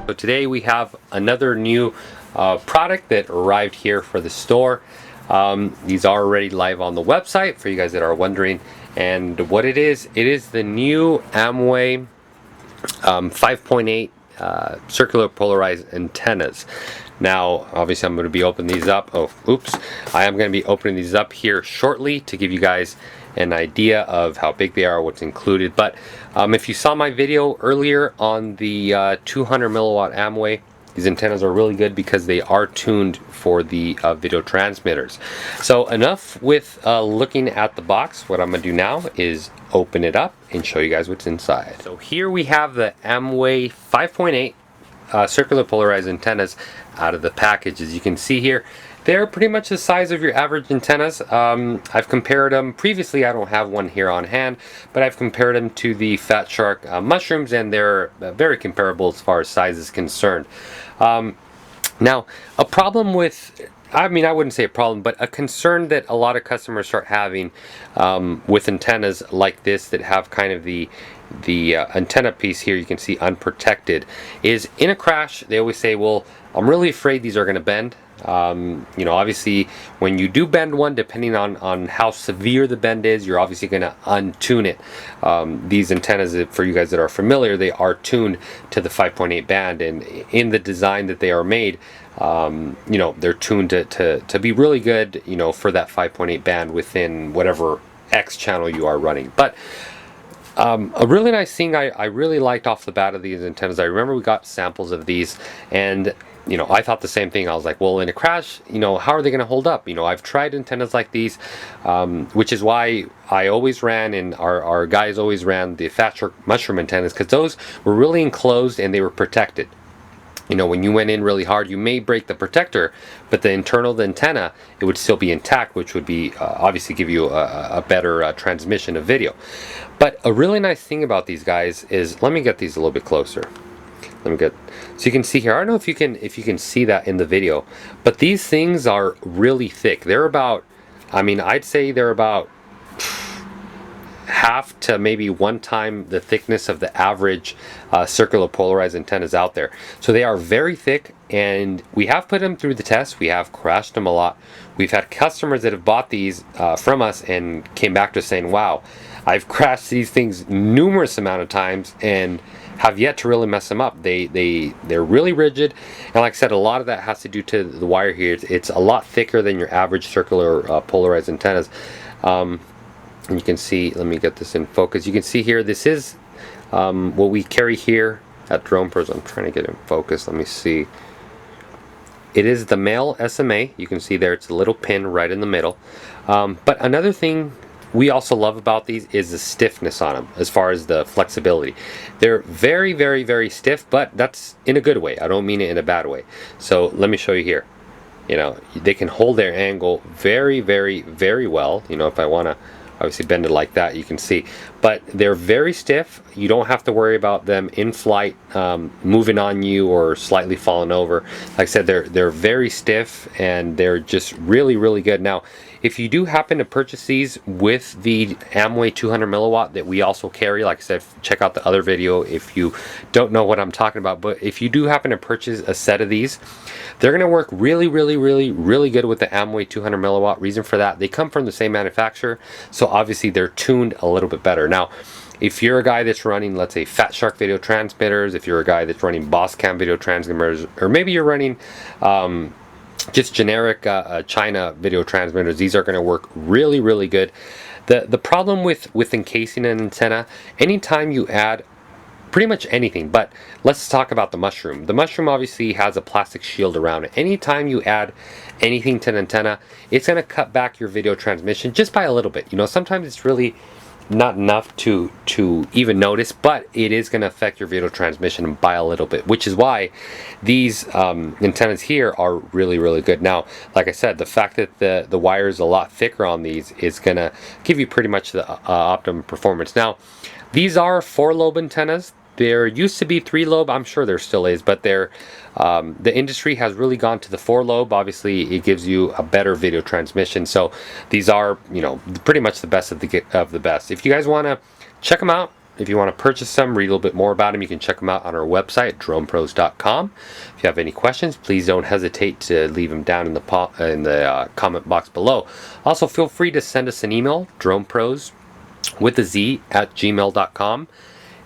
So today we have another new product that arrived here for the store. These are already live on the website for you guys that are wondering. And what it is the new Aomway 5.8 circular polarized antennas. Now, obviously, I'm going to be opening these up. I am going to be opening these up here shortly to give you guys an idea of how big they are, what's included. But if you saw my video earlier on the 200 milliwatt Aomway, these antennas are really good because they are tuned for the video transmitters. So enough with looking at the box. What I'm going to do now is open it up and show you guys what's inside. So here we have the Aomway 5.8 circular polarized antennas out of the package. As you can see here, they're pretty much the size of your average antennas. I've compared them previously. I don't have one here on hand, but I've compared them to the Fat Shark mushrooms, and they're very comparable as far as size is concerned. Now, a problem with, I wouldn't say a problem, but a concern that a lot of customers start having with antennas like this that have kind of the antenna piece here, you can see unprotected, is in a crash they always say, well, I'm really afraid these are going to bend. Obviously when you do bend one, depending on how severe the bend is, you're obviously going to untune it. These antennas, for you guys that are familiar, they are tuned to the 5.8 band, and in the design that they are made, they're tuned to be really good, for that 5.8 band within whatever X channel you are running. But a really nice thing I really liked off the bat of these antennas, I remember we got samples of these, and I thought the same thing. I was like, well, in a crash, how are they going to hold up? I've tried antennas like these, which is why I always ran, and our guys always ran the Fat Shark mushroom antennas, because those were really enclosed and they were protected. When you went in really hard, you may break the protector, but the internal of the antenna, it would still be intact, which would be obviously give you a better transmission of video. But a really nice thing about these guys is, let me get these a little bit closer. So you can see here, I don't know if you can see that in the video, but these things are really thick. They're about, I'd say they're about half to maybe 1 time the thickness of the average circular polarized antennas out there. So they are very thick, and we have put them through the test. We have crashed them a lot. We've had customers that have bought these from us and came back to us saying, wow, I've crashed these things numerous amount of times and have yet to really mess them up. They're really rigid, and like I said, a lot of that has to do to the wire here. It's a lot thicker than your average circular polarized antennas. And you can see, let me get this in focus. You can see here, this is what we carry here at Drone Pros. I'm trying to get it in focus. Let me see. It is the male SMA. You can see there, it's a little pin right in the middle. But another thing we also love about these is the stiffness on them, as far as the flexibility. They're very, very, very stiff, but that's in a good way. I don't mean it in a bad way. So let me show you here. They can hold their angle very, very, very well. If I want to obviously bend it like that, you can see. But they're very stiff. You don't have to worry about them in flight moving on you or slightly falling over. Like I said, they're very stiff, and they're just really, really good. Now, if you do happen to purchase these with the Aomway 200 milliwatt that we also carry, like I said, check out the other video if you don't know what I'm talking about. But if you do happen to purchase a set of these, they're going to work really, really, really, really good with the Aomway 200 milliwatt. Reason for that, they come from the same manufacturer, so obviously they're tuned a little bit better. Now, if you're a guy that's running, let's say, Fat Shark video transmitters, if you're a guy that's running Boss Cam video transmitters, or maybe you're running just generic China video transmitters, these are going to work really, really good. The problem with encasing an antenna, anytime you add pretty much anything, but let's talk about the mushroom. The mushroom obviously has a plastic shield around it. Anytime you add anything to an antenna, it's going to cut back your video transmission just by a little bit. Sometimes it's really not enough to even notice, but it is going to affect your video transmission by a little bit, which is why these antennas here are really, really good. Now, like I said, the fact that the wire is a lot thicker on these is going to give you pretty much the optimum performance. Now, these are 4-lobe antennas. There used to be 3-lobe, I'm sure there still is, but the industry has really gone to the 4-lobe. Obviously, it gives you a better video transmission. So these are, pretty much the best of the best. If you guys want to check them out, If you want to purchase some, read a little bit more about them, you can check them out on our website, dronepros.com. If you have any questions, please don't hesitate to leave them down in the comment box below. Also, feel free to send us an email, dronepros with a Z at gmail.com.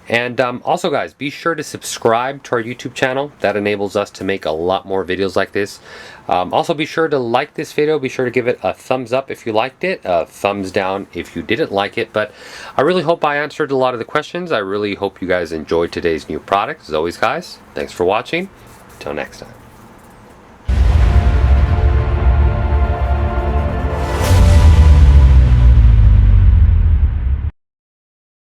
And also, guys, be sure to subscribe to our YouTube channel. That enables us to make a lot more videos like this. Also, be sure to like this video. Be sure to give it a thumbs up if you liked it, a thumbs down if you didn't like it. But I really hope I answered a lot of the questions. I really hope you guys enjoyed today's new product. As always, guys, thanks for watching. Until next time.